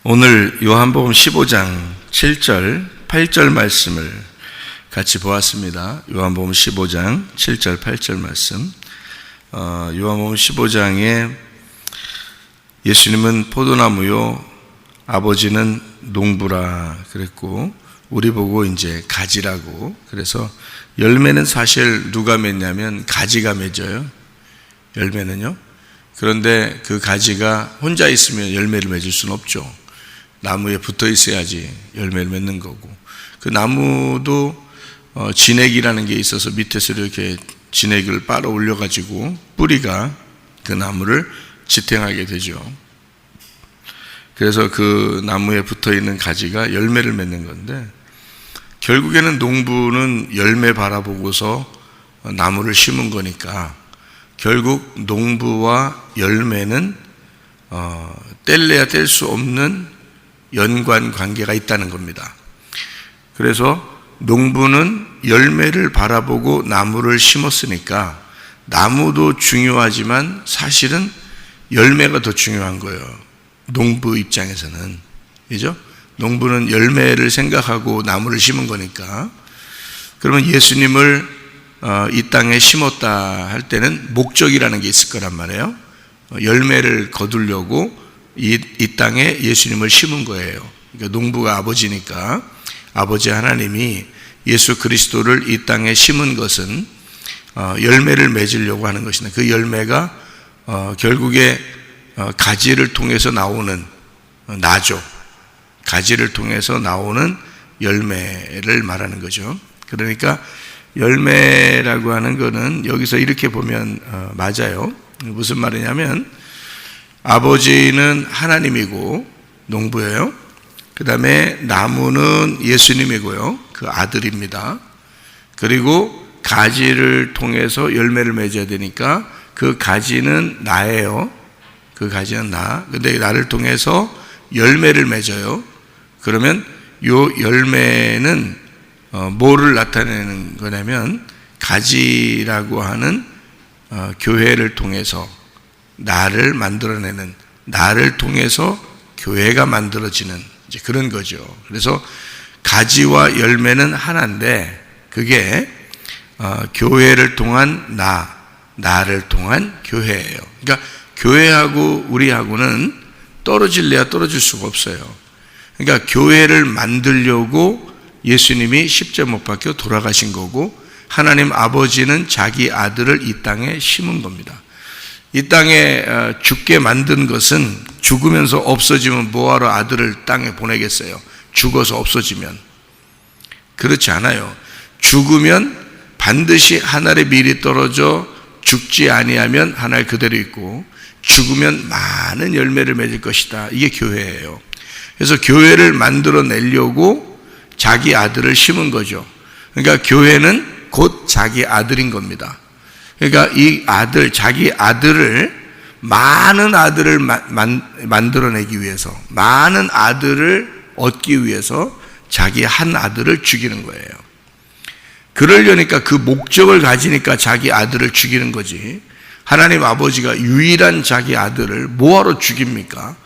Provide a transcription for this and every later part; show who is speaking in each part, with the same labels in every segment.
Speaker 1: 오늘 요한복음 15장 7절, 8절 말씀을 같이 보았습니다. 요한복음 15장 7절, 8절 말씀. 요한복음 15장에 예수님은 포도나무요, 아버지는 농부라 그랬고, 우리 보고 이제 가지라고. 그래서 열매는 사실 누가 맺냐면 가지가 맺어요. 열매는요. 그런데 그 가지가 혼자 있으면 열매를 맺을 수는 없죠. 나무에 붙어 있어야지 열매를 맺는 거고, 그 나무도 진액이라는 게 있어서 밑에서 이렇게 진액을 빨아 올려 가지고 뿌리가 그 나무를 지탱하게 되죠. 그래서 그 나무에 붙어 있는 가지가 열매를 맺는 건데, 결국에는 농부는 열매 바라보고서 나무를 심은 거니까 결국 농부와 열매는 뗄래야 뗄 수 없는 연관 관계가 있다는 겁니다. 그래서 농부는 열매를 바라보고 나무를 심었으니까 나무도 중요하지만 사실은 열매가 더 중요한 거예요. 농부 입장에서는. 그죠? 농부는 열매를 생각하고 나무를 심은 거니까. 그러면 예수님을 이 땅에 심었다 할 때는 목적이라는 게 있을 거란 말이에요. 열매를 거두려고 이 땅에 예수님을 심은 거예요. 그러니까 농부가 아버지니까 아버지 하나님이 예수 그리스도를 이 땅에 심은 것은 열매를 맺으려고 하는 것인데, 그 열매가 결국에 가지를 통해서 나오는 나죠. 가지를 통해서 나오는 열매를 말하는 거죠. 그러니까 열매라고 하는 거는 여기서 이렇게 보면 맞아요. 무슨 말이냐면, 아버지는 하나님이고 농부예요. 그 다음에 나무는 예수님이고요, 그 아들입니다. 그리고 가지를 통해서 열매를 맺어야 되니까 그 가지는 나예요. 그 가지는 나. 근데 나를 통해서 열매를 맺어요. 그러면 요 열매는 뭐를 나타내는 거냐면, 가지라고 하는 교회를 통해서 나를 만들어내는, 나를 통해서 교회가 만들어지는 이제 그런 거죠. 그래서 가지와 열매는 하나인데, 그게 교회를 통한 나를 통한 교회예요. 그러니까 교회하고 우리하고는 떨어질래야 떨어질 수가 없어요. 그러니까 교회를 만들려고 예수님이 십자가 못 박혀 돌아가신 거고, 하나님 아버지는 자기 아들을 이 땅에 심은 겁니다. 이 땅에 죽게 만든 것은 죽으면서 없어지면 뭐하러 아들을 땅에 보내겠어요? 죽어서 없어지면. 그렇지 않아요. 죽으면 반드시 하늘에 미리 떨어져 죽지 아니하면 하늘 그대로 있고, 죽으면 많은 열매를 맺을 것이다. 이게 교회예요. 그래서 교회를 만들어내려고 자기 아들을 심은 거죠. 그러니까 교회는 곧 자기 아들인 겁니다. 그러니까 이 아들, 자기 아들을, 많은 아들을 만들어내기 위해서, 많은 아들을 얻기 위해서 자기 한 아들을 죽이는 거예요. 그러려니까, 그 목적을 가지니까 자기 아들을 죽이는 거지. 하나님 아버지가 유일한 자기 아들을 뭐하러 죽입니까?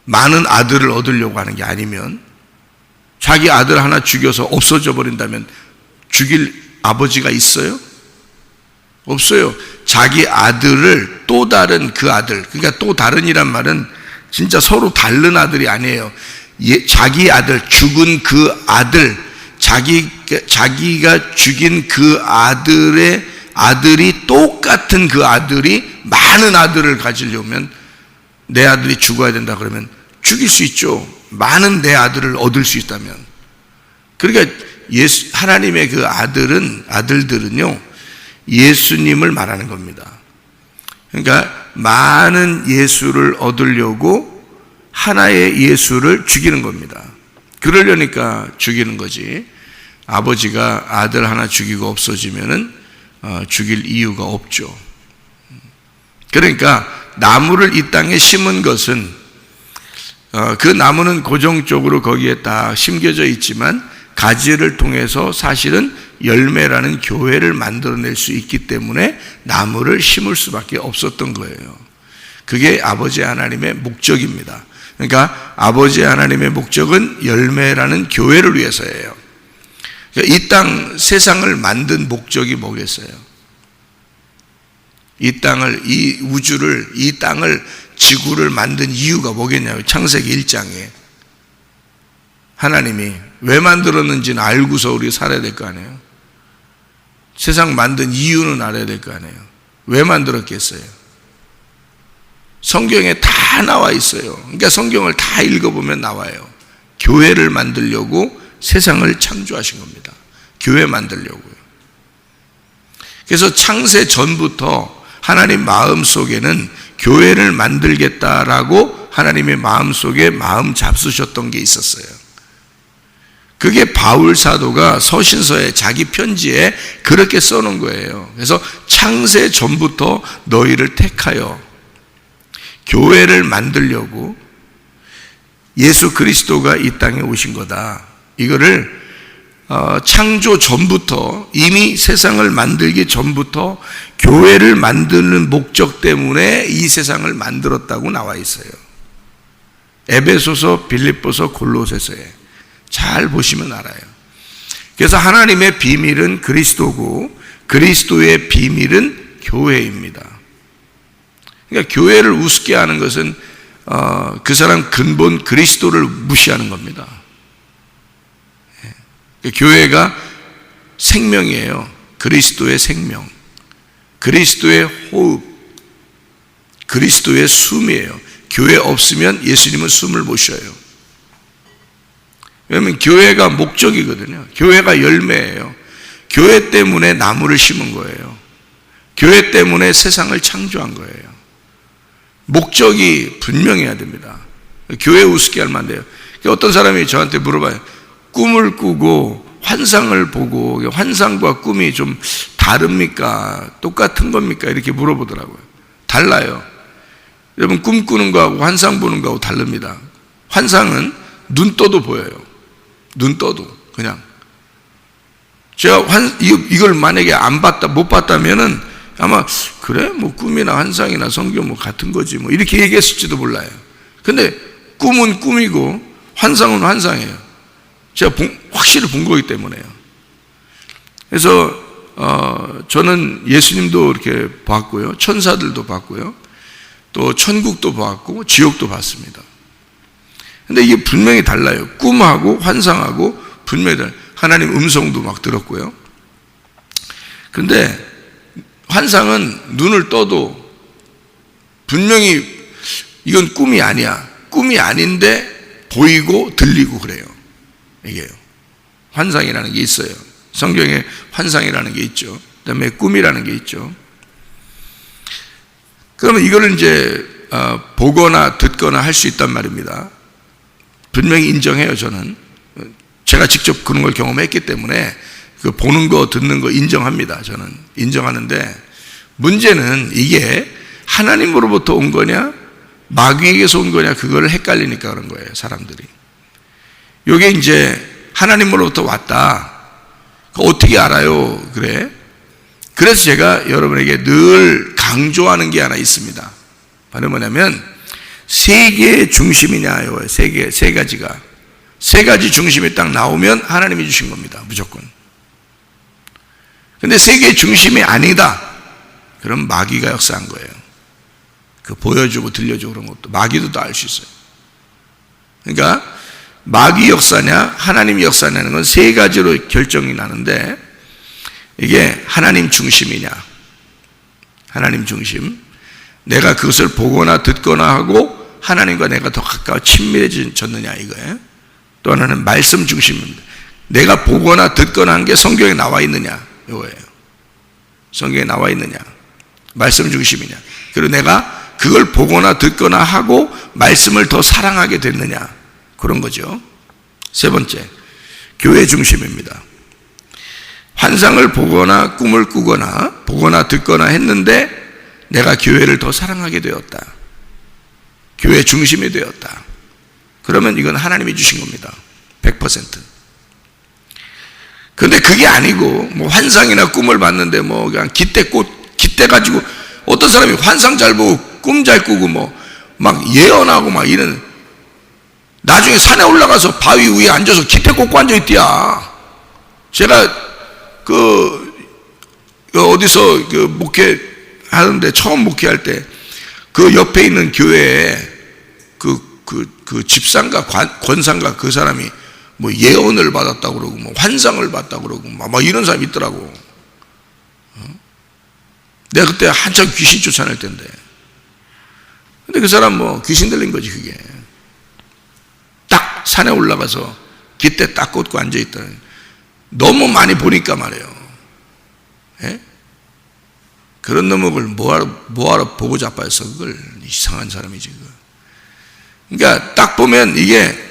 Speaker 1: 많은 아들을 얻으려고 하는 게 아니면. 자기 아들 하나 죽여서 없어져 버린다면 죽일 아버지가 있어요? 없어요. 자기 아들을 또 다른 그 아들, 그러니까 또 다른이란 말은 진짜 서로 다른 아들이 아니에요. 자기 아들, 죽은 그 아들, 자기가 죽인 그 아들의 아들이, 똑같은 그 아들이 많은 아들을 가지려면, 내 아들이 죽어야 된다 그러면 죽일 수 있죠. 많은 내 아들을 얻을 수 있다면. 그러니까 하나님의 그 아들들은요, 예수님을 말하는 겁니다. 그러니까 많은 예수를 얻으려고 하나의 예수를 죽이는 겁니다. 그러려니까 죽이는 거지. 아버지가 아들 하나 죽이고 없어지면은 죽일 이유가 없죠. 그러니까 나무를 이 땅에 심은 것은, 그 나무는 고정적으로 거기에 딱 심겨져 있지만 가지를 통해서 사실은 열매라는 교회를 만들어낼 수 있기 때문에 나무를 심을 수밖에 없었던 거예요. 그게 아버지 하나님의 목적입니다. 그러니까 아버지 하나님의 목적은 열매라는 교회를 위해서예요. 그러니까 이 땅, 세상을 만든 목적이 뭐겠어요? 이 땅을, 이 우주를, 이 땅을, 지구를 만든 이유가 뭐겠냐고요. 창세기 1장에 하나님이 왜 만들었는지는 알고서 우리가 살아야 될 거 아니에요. 세상 만든 이유는 알아야 될 거 아니에요. 왜 만들었겠어요? 성경에 다 나와 있어요. 그러니까 성경을 다 읽어보면 나와요. 교회를 만들려고 세상을 창조하신 겁니다. 교회 만들려고요. 그래서 창세 전부터 하나님 마음속에는 교회를 만들겠다라고 하나님의 마음속에 마음 잡수셨던 게 있었어요. 그게 바울 사도가 서신서에 자기 편지에 그렇게 써놓은 거예요. 그래서 창세 전부터 너희를 택하여 교회를 만들려고 예수 그리스도가 이 땅에 오신 거다. 이거를 창조 전부터, 이미 세상을 만들기 전부터 교회를 만드는 목적 때문에 이 세상을 만들었다고 나와 있어요. 에베소서, 빌립보서, 골로새서에 잘 보시면 알아요. 그래서 하나님의 비밀은 그리스도고 그리스도의 비밀은 교회입니다. 그러니까 교회를 우습게 하는 것은 그 사람 근본 그리스도를 무시하는 겁니다. 교회가 생명이에요. 그리스도의 생명, 그리스도의 호흡, 그리스도의 숨이에요. 교회 없으면 예수님은 숨을 못 쉬어요. 왜냐하면 교회가 목적이거든요. 교회가 열매예요. 교회 때문에 나무를 심은 거예요. 교회 때문에 세상을 창조한 거예요. 목적이 분명해야 됩니다. 교회 우습게 하면 안 돼요. 어떤 사람이 저한테 물어봐요. 꿈을 꾸고 환상을 보고 환상과 꿈이 좀 다릅니까? 똑같은 겁니까? 이렇게 물어보더라고요. 달라요. 여러분, 꿈 꾸는 거하고 환상 보는 거하고 다릅니다. 환상은 눈 떠도 보여요. 눈 떠도 그냥. 제가 이걸 만약에 안 봤다, 못 봤다면은 아마 그래? 뭐 꿈이나 환상이나 성경 뭐 같은 거지 뭐 이렇게 얘기했을지도 몰라요. 근데 꿈은 꿈이고 환상은 환상이에요. 제가 확실히 본 거기 때문에요. 그래서 저는 예수님도 이렇게 봤고요, 천사들도 봤고요, 또 천국도 봤고 지옥도 봤습니다. 근데 이게 분명히 달라요. 꿈하고 환상하고 분명히 달라요. 하나님 음성도 막 들었고요. 근데 환상은 눈을 떠도 분명히 이건 꿈이 아니야. 꿈이 아닌데 보이고 들리고 그래요. 이게요. 환상이라는 게 있어요. 성경에 환상이라는 게 있죠. 그다음에 꿈이라는 게 있죠. 그러면 이거를 이제 보거나 듣거나 할 수 있단 말입니다. 분명히 인정해요. 저는 제가 직접 그런 걸 경험했기 때문에 그 보는 거 듣는 거 인정합니다. 저는 인정하는데 문제는 이게 하나님으로부터 온 거냐 마귀에게서 온 거냐 그거를 헷갈리니까 그런 거예요. 사람들이. 이게 이제 하나님으로부터 왔다. 어떻게 알아요? 그래? 그래서 제가 여러분에게 늘 강조하는 게 하나 있습니다. 바로 뭐냐면 세 개의 중심이냐요. 세 가지가. 세 가지 중심이 딱 나오면 하나님이 주신 겁니다. 무조건. 근데 세 개의 중심이 아니다. 그럼 마귀가 역사한 거예요. 그 보여주고 들려주고 그런 것도 마귀도 다 알 수 있어요. 그러니까 마귀 역사냐 하나님 역사냐는 건 세 가지로 결정이 나는데 이게 하나님 중심이냐 하나님 중심, 내가 그것을 보거나 듣거나 하고 하나님과 내가 더 가까워 친밀해졌느냐 이거예요. 또 하나는 말씀 중심입니다. 내가 보거나 듣거나 한 게 성경에 나와 있느냐 이거예요. 성경에 나와 있느냐, 말씀 중심이냐, 그리고 내가 그걸 보거나 듣거나 하고 말씀을 더 사랑하게 됐느냐 그런 거죠. 세 번째, 교회 중심입니다. 환상을 보거나 꿈을 꾸거나 보거나 듣거나 했는데 내가 교회를 더 사랑하게 되었다. 교회 중심이 되었다. 그러면 이건 하나님이 주신 겁니다. 100%. 근데 그게 아니고 뭐 환상이나 꿈을 봤는데 뭐 그냥 깃대 가지고 어떤 사람이 환상 잘 보고 꿈 잘 꾸고 뭐 막 예언하고 막 이런 나중에 산에 올라가서 바위 위에 앉아서 기대 꽂고 앉아있디야. 제가 어디서 목회하는데, 처음 목회할 때 그 옆에 있는 교회에 그 집사인가 권사인가 그 사람이 뭐 예언을 받았다고 그러고 뭐 환상을 봤다고 그러고 막 이런 사람이 있더라고. 내가 그때 한참 귀신 쫓아낼 때인데. 근데 그 사람 뭐 귀신 들린 거지 그게. 딱 산에 올라가서 깃대 딱 꽂고 앉아있다. 너무 많이 보니까 말이에요. 예? 그런 놈을 뭐하러 보고 자빠졌어 그걸. 이상한 사람이지 그거. 그러니까 딱 보면 이게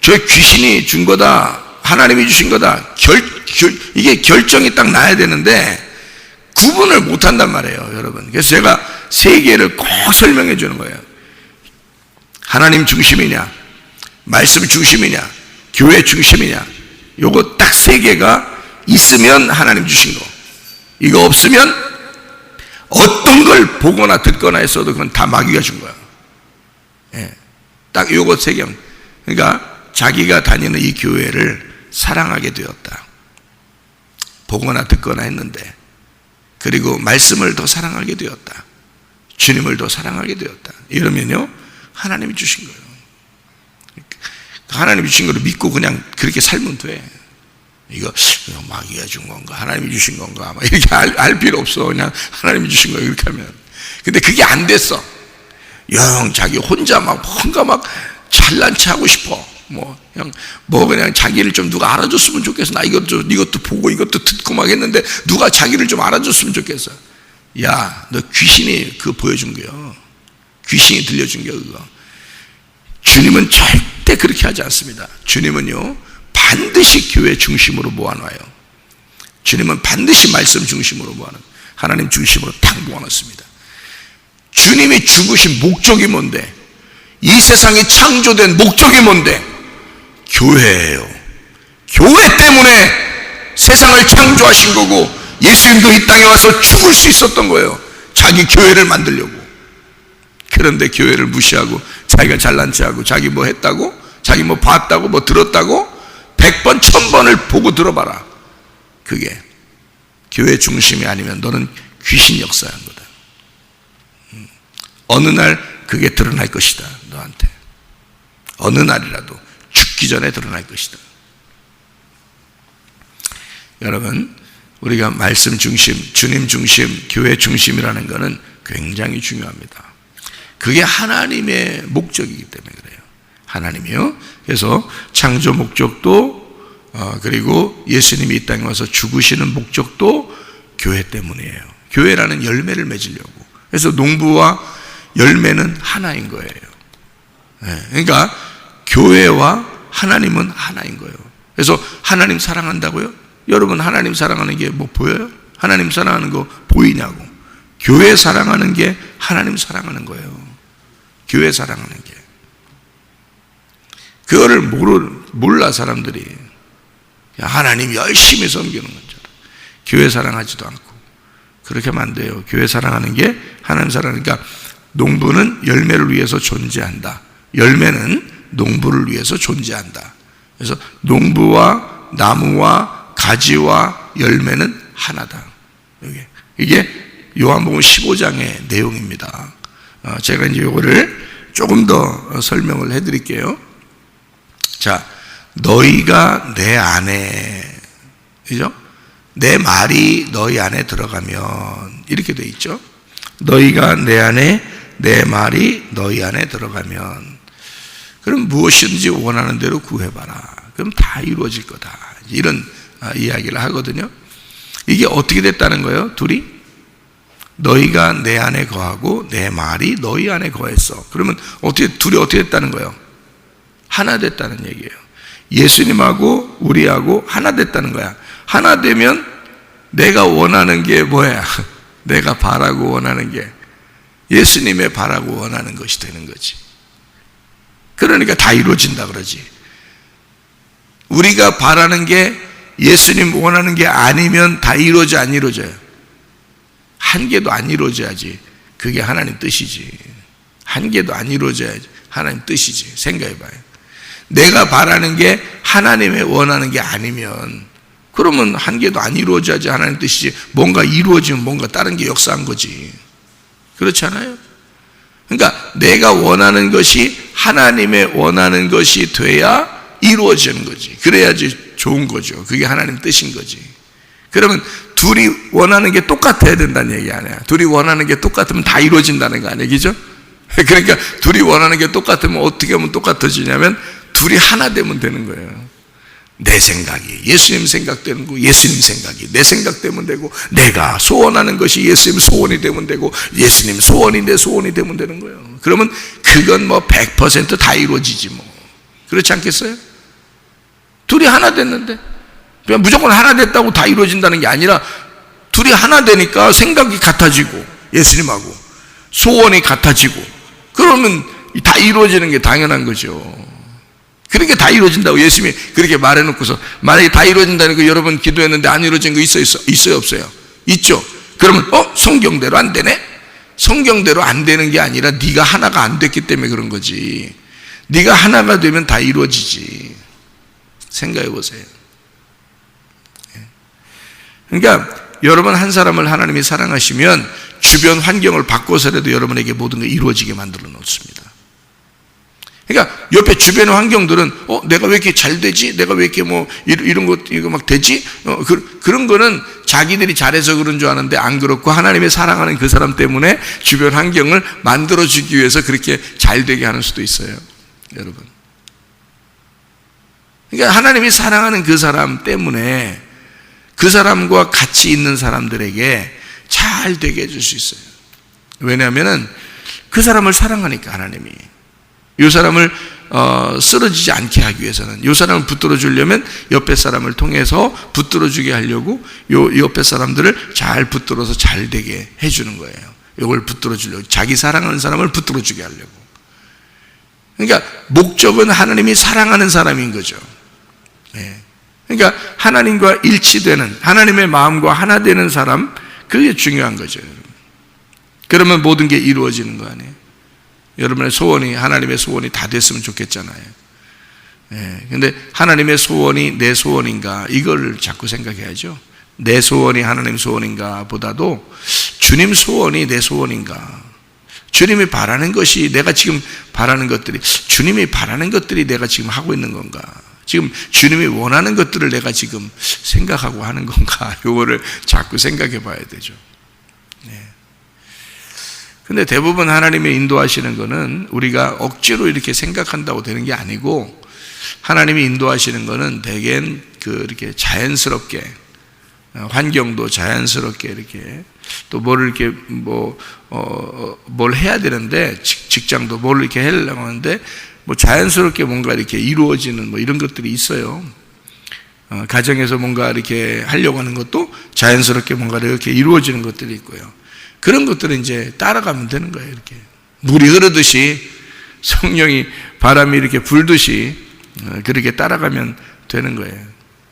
Speaker 1: 저 귀신이 준 거다, 하나님이 주신 거다, 이게 결정이 딱 나야 되는데 구분을 못 한단 말이에요 여러분. 그래서 제가 세 개를 꼭 설명해 주는 거예요. 하나님 중심이냐, 말씀 중심이냐, 교회 중심이냐, 요거 딱 세 개가 있으면 하나님 주신 거, 이거 없으면 어떤 걸 보거나 듣거나 했어도 그건 다 마귀가 준 거야. 예. 딱 요거 세 개. 그러니까 자기가 다니는 이 교회를 사랑하게 되었다. 보거나 듣거나 했는데, 그리고 말씀을 더 사랑하게 되었다. 주님을 더 사랑하게 되었다. 이러면요, 하나님이 주신 거예요. 하나님이 주신 거를 믿고 그냥 그렇게 살면 돼. 이거 마귀가 준 건가, 하나님이 주신 건가, 막 이렇게 알 필요 없어. 그냥 하나님이 주신 거예요, 이렇게 하면. 근데 그게 안 됐어. 영 자기 혼자 뭔가 잘난 체 하고 싶어. 그냥 자기를 좀 누가 알아줬으면 좋겠어. 나 이것도 보고 이것도 듣고 막 했는데 누가 자기를 좀 알아줬으면 좋겠어. 야, 너 귀신이 그거 보여준 거야. 귀신이 들려준 거야 그거. 주님은 절대 그렇게 하지 않습니다. 주님은요 반드시 교회 중심으로 모아놔요. 주님은 반드시 말씀 중심으로 모아놔요. 하나님 중심으로 딱 모아놨습니다. 주님이 죽으신 목적이 뭔데? 이 세상이 창조된 목적이 뭔데? 교회예요. 교회 때문에 세상을 창조하신 거고 예수님도 이 땅에 와서 죽을 수 있었던 거예요. 자기 교회를 만들려고. 그런데 교회를 무시하고 자기가 잘난 체하고 자기 뭐 했다고, 자기 뭐 봤다고, 뭐 들었다고 100번 1000번을 보고 들어봐라. 그게 교회 중심이 아니면 너는 귀신 역사한 거다. 어느 날 그게 드러날 것이다 너한테. 어느 날이라도 죽기 전에 드러날 것이다. 여러분, 우리가 말씀 중심, 주님 중심, 교회 중심이라는 것은 굉장히 중요합니다. 그게 하나님의 목적이기 때문에 그래요. 하나님이요. 그래서 창조 목적도 그리고 예수님이 이 땅에 와서 죽으시는 목적도 교회 때문이에요. 교회라는 열매를 맺으려고. 그래서 농부와 열매는 하나인 거예요. 그러니까 교회와 하나님은 하나인 거예요. 그래서 하나님 사랑한다고요? 여러분, 하나님 사랑하는 게 뭐 보여요? 하나님 사랑하는 거 보이냐고. 교회 사랑하는 게 하나님 사랑하는 거예요. 교회 사랑하는 게. 그거를 몰라 사람들이. 하나님 열심히 섬기는 것처럼 교회 사랑하지도 않고. 그렇게 하면 안 돼요. 교회 사랑하는 게 하나님 사랑하니까. 농부는 열매를 위해서 존재한다. 열매는 농부를 위해서 존재한다. 그래서 농부와 나무와 가지와 열매는 하나다. 이게 요한복음 15장의 내용입니다. 제가 이제 요거를 조금 더 설명을 해드릴게요. 자, 너희가 내 안에, 그죠? 내 말이 너희 안에 들어가면, 이렇게 돼 있죠. 너희가 내 안에, 내 말이 너희 안에 들어가면, 그럼 무엇이든지 원하는 대로 구해봐라. 그럼 다 이루어질 거다. 이런 이야기를 하거든요. 이게 어떻게 됐다는 거예요? 둘이? 너희가 내 안에 거하고 내 말이 너희 안에 거했어. 그러면 둘이 어떻게 됐다는 거예요? 하나 됐다는 얘기예요. 예수님하고 우리하고 하나 됐다는 거야. 하나 되면 내가 원하는 게 뭐야? 내가 바라고 원하는 게 예수님의 바라고 원하는 것이 되는 거지. 그러니까 다 이루어진다 그러지. 우리가 바라는 게 예수님 원하는 게 아니면 다 이루어져, 안 이루어져요? 한 개도 안 이루어져야지 그게 하나님 뜻이지. 한 개도 안 이루어져야지 하나님 뜻이지. 생각해봐요. 내가 바라는 게 하나님의 원하는 게 아니면 그러면 한 개도 안 이루어져야지 하나님 뜻이지, 뭔가 이루어지면 뭔가 다른 게 역사한 거지. 그렇지 않아요? 그러니까 내가 원하는 것이 하나님의 원하는 것이 돼야 이루어지는 거지. 그래야지 좋은 거죠. 그게 하나님 뜻인 거지. 그러면 둘이 원하는 게 똑같아야 된다는 얘기 아니야. 둘이 원하는 게 똑같으면 다 이루어진다는 거 아니야, 그죠? 그러니까 둘이 원하는 게 똑같으면 어떻게 하면 똑같아지냐면 둘이 하나 되면 되는 거예요. 내 생각이 예수님 생각되는 거, 예수님 생각이 내 생각 되면 되고, 내가 소원하는 것이 예수님 소원이 되면 되고, 예수님 소원이 내 소원이 되면 되는 거예요. 그러면 그건 뭐 100% 다 이루어지지 뭐. 그렇지 않겠어요? 둘이 하나 됐는데 그냥 무조건 하나 됐다고 다 이루어진다는 게 아니라 둘이 하나 되니까 생각이 같아지고 예수님하고 소원이 같아지고 그러면 다 이루어지는 게 당연한 거죠. 그러니까 다 이루어진다고 예수님이 그렇게 말해놓고서, 만약에 다 이루어진다는 거 여러분 기도했는데 안 이루어진 거 있어요 없어요? 있죠. 그러면 성경대로 안 되네? 성경대로 안 되는 게 아니라 네가 하나가 안 됐기 때문에 그런 거지. 네가 하나가 되면 다 이루어지지. 생각해 보세요. 그러니까 여러분 한 사람을 하나님이 사랑하시면 주변 환경을 바꿔서라도 여러분에게 모든 게 이루어지게 만들어 놓습니다. 그러니까 옆에 주변의 환경들은 내가 왜 이렇게 잘 되지? 내가 왜 이렇게 뭐 이런 거 이거 막 되지? 그런 거는 자기들이 잘해서 그런 줄 아는데 안 그렇고 하나님이 사랑하는 그 사람 때문에 주변 환경을 만들어 주기 위해서 그렇게 잘 되게 하는 수도 있어요, 여러분. 그러니까 하나님이 사랑하는 그 사람 때문에 그 사람과 같이 있는 사람들에게 잘 되게 해줄 수 있어요. 왜냐하면은 그 사람을 사랑하니까 하나님이. 이 사람을 쓰러지지 않게 하기 위해서는, 이 사람을 붙들어 주려면 옆에 사람을 통해서 붙들어 주게 하려고 요 옆에 사람들을 잘 붙들어서 잘 되게 해주는 거예요. 이걸 붙들어 주려고, 자기 사랑하는 사람을 붙들어 주게 하려고. 그러니까 목적은 하나님이 사랑하는 사람인 거죠. 네. 그러니까 하나님과 일치되는, 하나님의 마음과 하나 되는 사람, 그게 중요한 거죠. 그러면 모든 게 이루어지는 거 아니에요? 여러분의 소원이, 하나님의 소원이 다 됐으면 좋겠잖아요. 근데 하나님의 소원이 내 소원인가, 이걸 자꾸 생각해야죠. 내 소원이 하나님 소원인가 보다도 주님 소원이 내 소원인가, 주님이 바라는 것이, 내가 지금 바라는 것들이, 주님이 바라는 것들이 내가 지금 하고 있는 건가, 지금 주님이 원하는 것들을 내가 지금 생각하고 하는 건가, 이거를 자꾸 생각해 봐야 되죠. 근데 대부분 하나님의 인도하시는 거는 우리가 억지로 이렇게 생각한다고 되는 게 아니고, 하나님이 인도하시는 거는 대개는 이렇게 자연스럽게, 환경도 자연스럽게 이렇게, 또 뭘 이렇게 뭘 해야 되는데, 직장도 뭘 이렇게 하려고 하는데 뭐 자연스럽게 뭔가 이렇게 이루어지는 뭐 이런 것들이 있어요. 가정에서 뭔가 이렇게 하려고 하는 것도 자연스럽게 뭔가 이렇게 이루어지는 것들이 있고요. 그런 것들은 이제 따라가면 되는 거예요. 이렇게 물이 흐르듯이, 성령이 바람이 이렇게 불듯이 그렇게 따라가면 되는 거예요.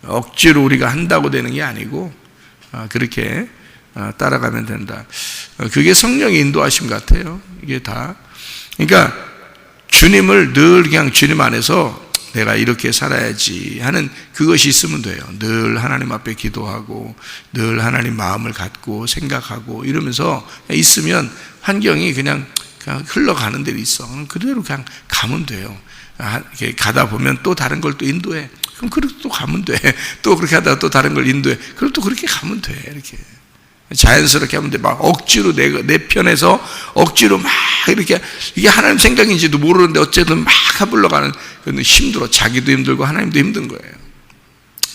Speaker 1: 억지로 우리가 한다고 되는 게 아니고 그렇게 따라가면 된다. 그게 성령의 인도하심 같아요. 이게 다. 그러니까 주님을 늘 그냥 주님 안에서 내가 이렇게 살아야지 하는 그것이 있으면 돼요. 늘 하나님 앞에 기도하고 늘 하나님 마음을 갖고 생각하고 이러면서 있으면 환경이 그냥 흘러가는 대로 있어. 그대로 그냥 가면 돼요. 이렇게 가다 보면 또 다른 걸 또 인도해. 그럼 그렇게 또 가면 돼. 또 그렇게 하다가 또 다른 걸 인도해. 그럼 또 그렇게 가면 돼. 이렇게 자연스럽게 하면 돼. 막 억지로 내 편에서 억지로 막 이렇게, 이게 하나님 생각인지도 모르는데 어쨌든 막 하불러가는, 그건 힘들어. 자기도 힘들고 하나님도 힘든 거예요.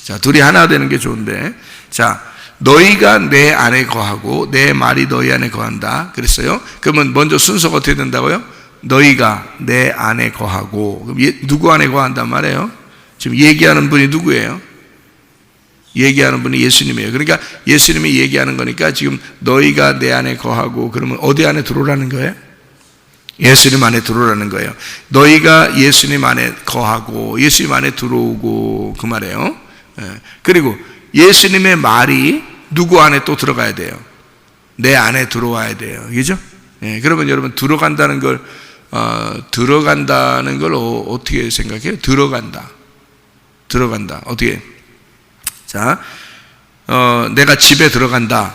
Speaker 1: 자, 둘이 하나 되는 게 좋은데, 자, 너희가 내 안에 거하고 내 말이 너희 안에 거한다 그랬어요. 그러면 먼저 순서가 어떻게 된다고요? 너희가 내 안에 거하고. 그럼 누구 안에 거한단 말이에요? 지금 얘기하는 분이 누구예요? 얘기하는 분이 예수님이에요. 그러니까 예수님이 얘기하는 거니까 지금 너희가 내 안에 거하고, 그러면 어디 안에 들어오라는 거예요? 예수님 안에 들어오라는 거예요. 너희가 예수님 안에 거하고 예수님 안에 들어오고, 그 말이에요. 그리고 예수님의 말이 누구 안에 또 들어가야 돼요? 내 안에 들어와야 돼요. 그죠? 그러면 여러분 들어간다는 걸 들어간다는 걸 어떻게 생각해요? 들어간다. 어떻게? 자, 내가 집에 들어간다.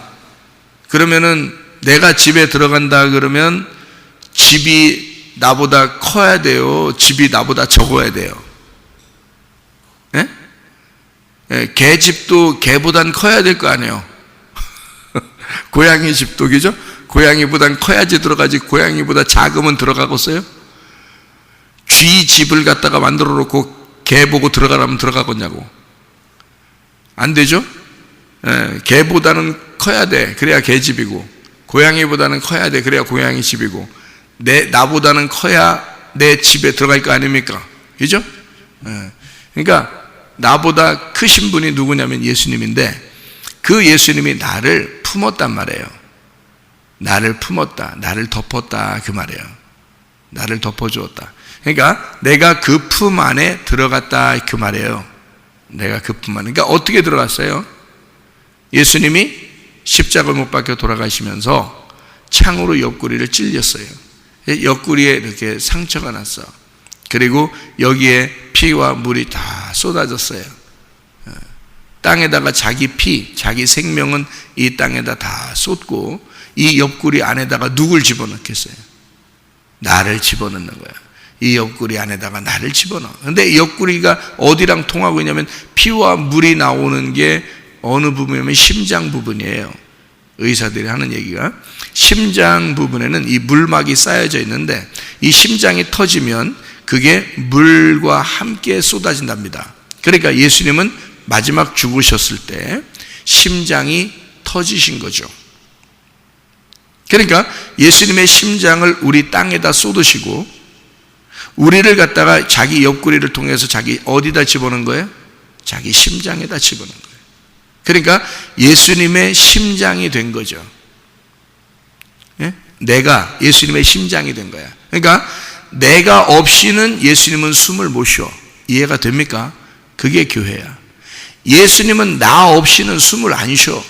Speaker 1: 그러면은 내가 집에 들어간다 그러면 집이 나보다 커야 돼요? 집이 나보다 적어야 돼요? 예? 개 집도 개보단 커야 될 거 아니에요? 고양이 집도, 그죠? 고양이보단 커야지 들어가지, 고양이보다 작으면 들어가겠어요? 쥐 집을 갖다가 만들어 놓고 개 보고 들어가라면 들어가겠냐고. 안 되죠? 개보다는 커야 돼. 그래야 개 집이고, 고양이보다는 커야 돼. 그래야 고양이 집이고, 나보다는 커야 내 집에 들어갈 거 아닙니까? 그죠? 그러니까 나보다 크신 분이 누구냐면 예수님인데, 그 예수님이 나를 품었단 말이에요. 나를 품었다, 나를 덮었다, 그 말이에요. 나를 덮어주었다. 그러니까 내가 그 품 안에 들어갔다, 그 말이에요. 내가 그 품 안에. 그러니까 어떻게 들어갔어요? 예수님이 십자가를 못 박혀 돌아가시면서 창으로 옆구리를 찔렸어요. 옆구리에 이렇게 상처가 났어. 그리고 여기에 피와 물이 다 쏟아졌어요. 땅에다가 자기 피, 자기 생명은 이 땅에다 다 쏟고, 이 옆구리 안에다가 누굴 집어넣겠어요? 나를 집어넣는 거야. 이 옆구리 안에다가 나를 집어넣어. 근데 이 옆구리가 어디랑 통하고 있냐면, 피와 물이 나오는 게 어느 부분이냐면 심장 부분이에요. 의사들이 하는 얘기가, 심장 부분에는 이 물막이 쌓여져 있는데, 이 심장이 터지면 그게 물과 함께 쏟아진답니다. 그러니까 예수님은 마지막 죽으셨을 때 심장이 터지신 거죠. 그러니까 예수님의 심장을 우리 땅에다 쏟으시고, 우리를 갖다가 자기 옆구리를 통해서 자기 어디다 집어넣은 거예요? 자기 심장에다 집어넣은 거예요. 그러니까 예수님의 심장이 된 거죠. 예? 내가 예수님의 심장이 된 거야. 그러니까 내가 없이는 예수님은 숨을 못 쉬어. 이해가 됩니까? 그게 교회야. 예수님은 나 없이는 숨을 안 쉬어.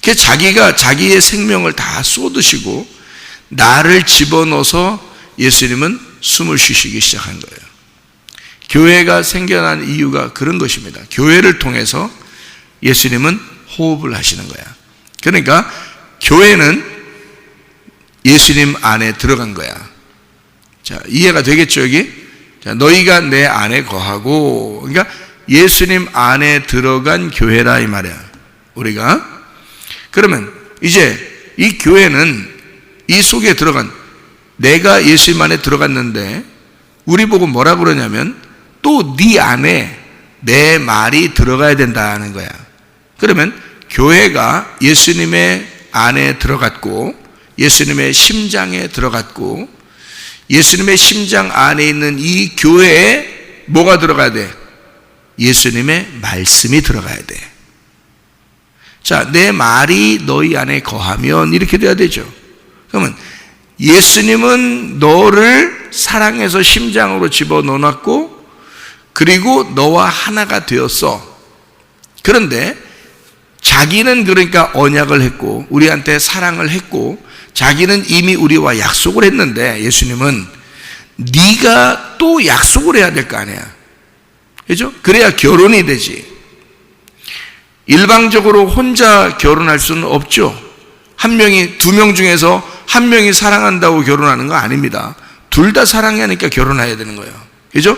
Speaker 1: 그래서 자기가 자기의 생명을 다 쏟으시고 나를 집어넣어서 예수님은 숨을 쉬시기 시작한 거예요. 교회가 생겨난 이유가 그런 것입니다. 교회를 통해서 예수님은 호흡을 하시는 거야. 그러니까 교회는 예수님 안에 들어간 거야. 자, 이해가 되겠죠, 여기? 자, 너희가 내 안에 거하고, 그러니까 예수님 안에 들어간 교회라, 이 말이야. 우리가. 그러면 이제 이 교회는 이 속에 들어간, 내가 예수님 안에 들어갔는데 우리 보고 뭐라 그러냐면, 또 네 안에 내 말이 들어가야 된다는 거야. 그러면 교회가 예수님의 안에 들어갔고, 예수님의 심장에 들어갔고, 예수님의 심장 안에 있는 이 교회에 뭐가 들어가야 돼? 예수님의 말씀이 들어가야 돼. 자, 내 말이 너희 안에 거하면 이렇게 돼야 되죠. 그러면 예수님은 너를 사랑해서 심장으로 집어넣어놨고, 그리고 너와 하나가 되었어. 그런데 자기는 그러니까 언약을 했고, 우리한테 사랑을 했고, 자기는 이미 우리와 약속을 했는데, 예수님은 네가 또 약속을 해야 될 거 아니야. 그죠? 그래야 결혼이 되지. 일방적으로 혼자 결혼할 수는 없죠. 한 명이, 두 명 중에서 한 명이 사랑한다고 결혼하는 거 아닙니다. 둘 다 사랑하니까 결혼해야 되는 거예요. 그죠?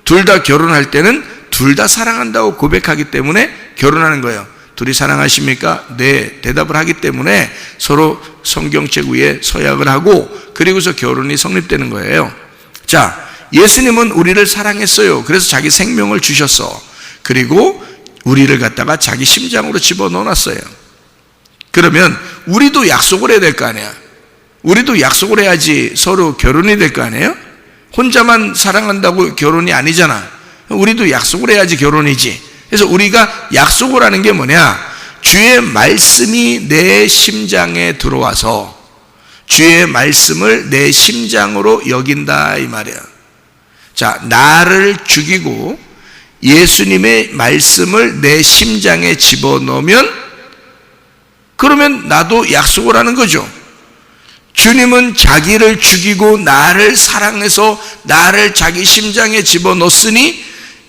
Speaker 1: 둘 다 결혼할 때는 둘 다 사랑한다고 고백하기 때문에 결혼하는 거예요. 둘이 사랑하십니까? 네, 대답을 하기 때문에 서로 성경책 위에 서약을 하고, 그리고서 결혼이 성립되는 거예요. 자, 예수님은 우리를 사랑했어요. 그래서 자기 생명을 주셨어. 그리고 우리를 갖다가 자기 심장으로 집어넣어놨어요. 그러면 우리도 약속을 해야 될 거 아니야. 우리도 약속을 해야지 서로 결혼이 될 거 아니에요? 혼자만 사랑한다고 결혼이 아니잖아. 우리도 약속을 해야지 결혼이지. 그래서 우리가 약속을 하는 게 뭐냐? 주의 말씀이 내 심장에 들어와서 주의 말씀을 내 심장으로 여긴다, 이 말이야. 자, 나를 죽이고 예수님의 말씀을 내 심장에 집어넣으면, 그러면 나도 약속을 하는 거죠. 주님은 자기를 죽이고 나를 사랑해서 나를 자기 심장에 집어넣었으니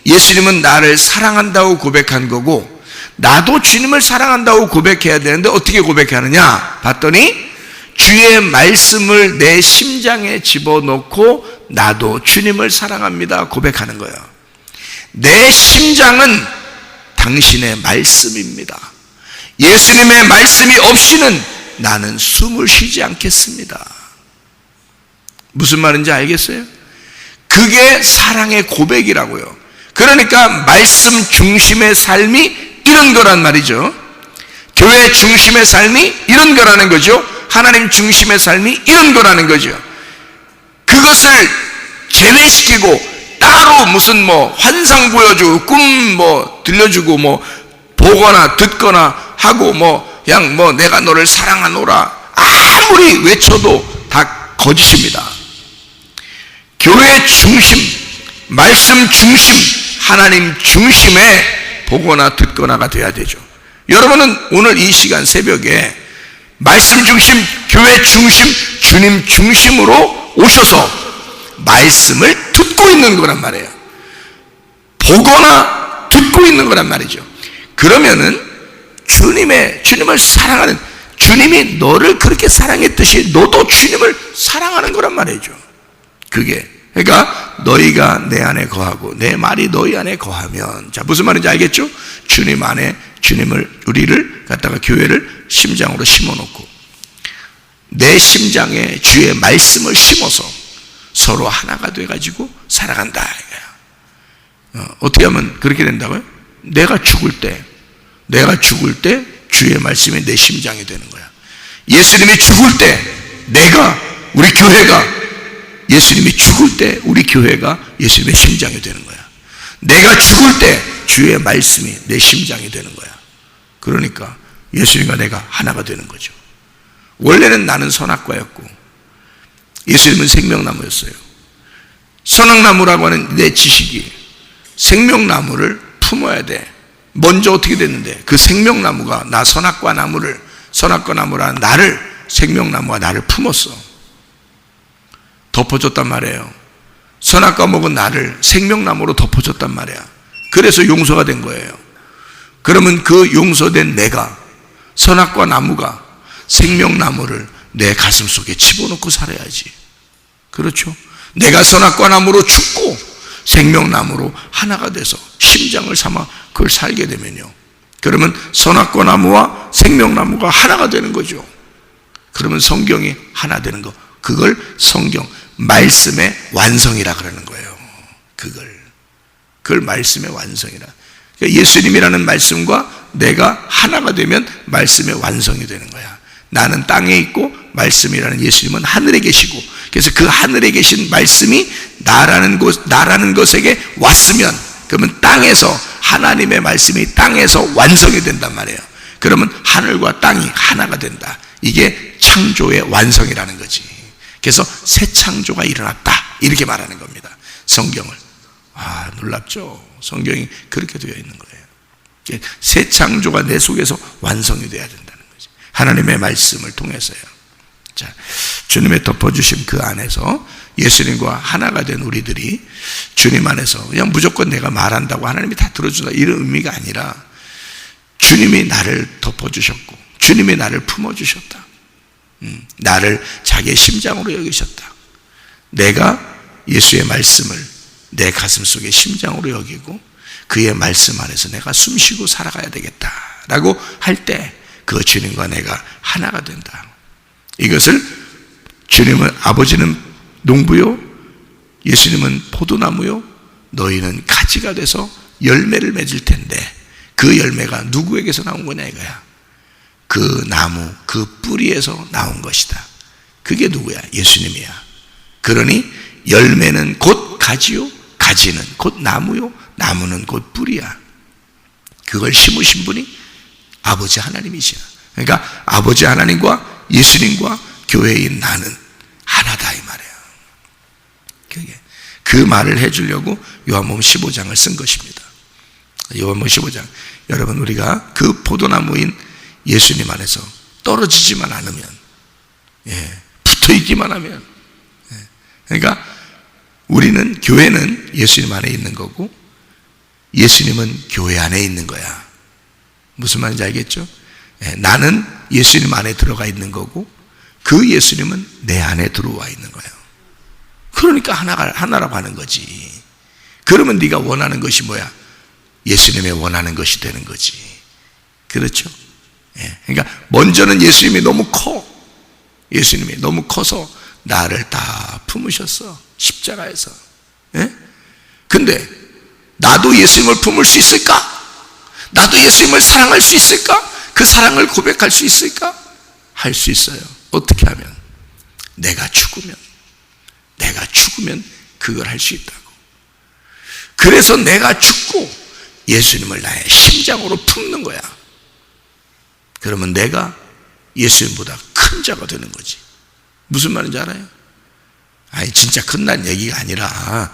Speaker 1: 예수님은 나를 사랑한다고 고백한 거고, 나도 주님을 사랑한다고 고백해야 되는데 어떻게 고백하느냐 봤더니 주의 말씀을 내 심장에 집어넣고 나도 주님을 사랑합니다 고백하는 거예요. 내 심장은 당신의 말씀입니다. 예수님의 말씀이 없이는 나는 숨을 쉬지 않겠습니다. 무슨 말인지 알겠어요? 그게 사랑의 고백이라고요. 그러니까 말씀 중심의 삶이 이런 거란 말이죠. 교회 중심의 삶이 이런 거라는 거죠. 하나님 중심의 삶이 이런 거라는 거죠. 그것을 제외시키고 따로 무슨 환상 보여주고 꿈 들려주고 보거나 듣거나 하고 그냥 내가 너를 사랑하노라 아무리 외쳐도 다 거짓입니다. 교회 중심, 말씀 중심, 하나님 중심의 보거나 듣거나가 돼야 되죠. 여러분은 오늘 이 시간 새벽에 말씀 중심, 교회 중심, 주님 중심으로 오셔서 말씀을 듣고 있는 거란 말이에요. 보거나 듣고 있는 거란 말이죠. 그러면은 주님을 사랑하는, 주님이 너를 그렇게 사랑했듯이 너도 주님을 사랑하는 거란 말이죠. 그게 그러니까 너희가 내 안에 거하고 내 말이 너희 안에 거하면, 자 무슨 말인지 알겠죠? 주님 안에 우리를 갖다가 교회를 심장으로 심어놓고 내 심장에 주의 말씀을 심어서 서로 하나가 돼가지고 살아간다 이거야. 어떻게 하면 그렇게 된다고요? 내가 죽을 때 주의 말씀이 내 심장이 되는 거야. 예수님이 죽을 때 우리 교회가, 예수님이 죽을 때 우리 교회가 예수님의 심장이 되는 거야. 내가 죽을 때 주의 말씀이 내 심장이 되는 거야. 그러니까 예수님과 내가 하나가 되는 거죠. 원래는 나는 선악과였고 예수님은 생명나무였어요. 선악나무라고 하는 내 지식이 생명나무를 품어야 돼. 먼저 어떻게 됐는데 그 생명나무가 선악과 나무라는 나를, 생명나무가 나를 품었어. 덮어줬단 말이에요. 선악과 먹은 나를 생명나무로 덮어줬단 말이야. 그래서 용서가 된 거예요. 그러면 그 용서된 내가, 선악과 나무가 생명나무를 내 가슴 속에 집어넣고 살아야지. 그렇죠? 내가 선악과 나무로 죽고 생명나무로 하나가 돼서 심장을 삼아 그걸 살게 되면요, 그러면 선악과 나무와 생명나무가 하나가 되는 거죠. 그러면 성경이 하나 되는 거, 그걸 성경 말씀의 완성이라 그러는 거예요. 그걸 말씀의 완성이라. 그러니까 예수님이라는 말씀과 내가 하나가 되면 말씀의 완성이 되는 거야. 나는 땅에 있고 말씀이라는 예수님은 하늘에 계시고, 그래서 그 하늘에 계신 말씀이 나라는 것에게 왔으면, 그러면 땅에서 하나님의 말씀이 땅에서 완성이 된단 말이에요. 그러면 하늘과 땅이 하나가 된다. 이게 창조의 완성이라는 거지. 그래서 새 창조가 일어났다 이렇게 말하는 겁니다. 성경을. 놀랍죠? 성경이 그렇게 되어 있는 거예요. 새 창조가 내 속에서 완성이 되어야 된다는 거죠. 하나님의 말씀을 통해서요. 자, 주님의 덮어주신 그 안에서 예수님과 하나가 된 우리들이 주님 안에서 그냥 무조건 내가 말한다고 하나님이 다 들어준다 이런 의미가 아니라, 주님이 나를 덮어주셨고 주님이 나를 품어주셨다. 나를 자기의 심장으로 여기셨다. 내가 예수의 말씀을 내 가슴 속에 심장으로 여기고 그의 말씀 안에서 내가 숨쉬고 살아가야 되겠다라고 할 때 그 주님과 내가 하나가 된다. 이것을 주님은, 아버지는 농부요, 예수님은 포도나무요, 너희는 가지가 돼서 열매를 맺을 텐데 그 열매가 누구에게서 나온 거냐 이거야. 그 나무, 그 뿌리에서 나온 것이다. 그게 누구야? 예수님이야. 그러니 열매는 곧 가지요, 가지는 곧 나무요, 나무는 곧 뿌리야. 그걸 심으신 분이 아버지 하나님이시야. 그러니까 아버지 하나님과 예수님과 교회인 나는 하나다 이 말이에요. 그게 그 말을 해주려고 요한복음 15장을 쓴 것입니다. 요한복음 15장. 여러분, 우리가 그 포도나무인 예수님 안에서 떨어지지만 않으면, 붙어 서 있기만 하면. 그러니까 우리는, 교회는 예수님 안에 있는 거고 예수님은 교회 안에 있는 거야. 무슨 말인지 알겠죠? 나는 예수님 안에 들어가 있는 거고 그 예수님은 내 안에 들어와 있는 거예요. 그러니까 하나라고 하는 거지. 그러면 네가 원하는 것이 뭐야? 예수님의 원하는 것이 되는 거지. 그렇죠? 그러니까 먼저는 예수님이 너무 커. 예수님이 너무 커서 나를 다 품으셨어, 십자가에서. 근데 나도 예수님을 품을 수 있을까? 나도 예수님을 사랑할 수 있을까? 그 사랑을 고백할 수 있을까? 할 수 있어요. 어떻게 하면? 내가 죽으면 그걸 할 수 있다고. 그래서 내가 죽고 예수님을 나의 심장으로 품는 거야. 그러면 내가 예수님보다 큰 자가 되는 거지. 무슨 말인지 알아요? 아니, 진짜 끝난 얘기가 아니라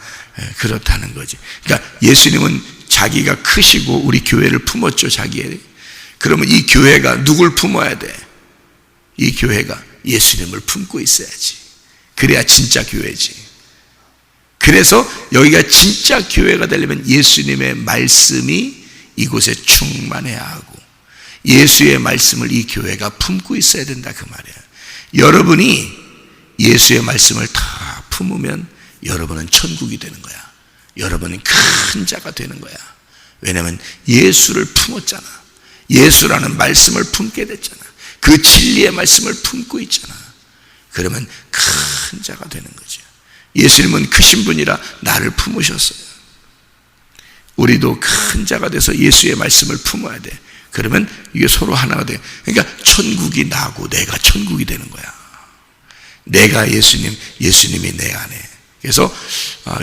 Speaker 1: 그렇다는 거지. 그러니까 예수님은 자기가 크시고 우리 교회를 품었죠, 자기의. 그러면 이 교회가 누굴 품어야 돼? 이 교회가 예수님을 품고 있어야지. 그래야 진짜 교회지. 그래서 여기가 진짜 교회가 되려면 예수님의 말씀이 이곳에 충만해야 하고 예수의 말씀을 이 교회가 품고 있어야 된다, 그 말이에요. 여러분이 예수의 말씀을 다 품으면 여러분은 천국이 되는 거야. 여러분은 큰 자가 되는 거야. 왜냐하면 예수를 품었잖아. 예수라는 말씀을 품게 됐잖아. 그 진리의 말씀을 품고 있잖아. 그러면 큰 자가 되는 거죠. 예수님은 크신 분이라 나를 품으셨어요. 우리도 큰 자가 돼서 예수의 말씀을 품어야 돼. 그러면 이게 서로 하나가 돼. 그러니까 천국이 나고 내가 천국이 되는 거야. 내가 예수님, 예수님이 내 안에. 그래서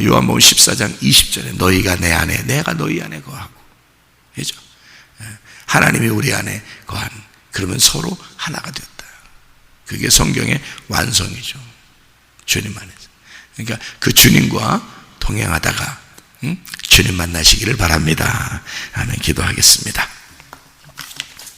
Speaker 1: 요한복음 14장 20절에 너희가 내 안에, 내가 너희 안에 거하고. 그죠? 하나님이 우리 안에 거한. 그러면 서로 하나가 되었다. 그게 성경의 완성이죠. 주님 안에서. 그러니까 그 주님과 동행하다가 주님 만나시기를 바랍니다 하는 기도하겠습니다.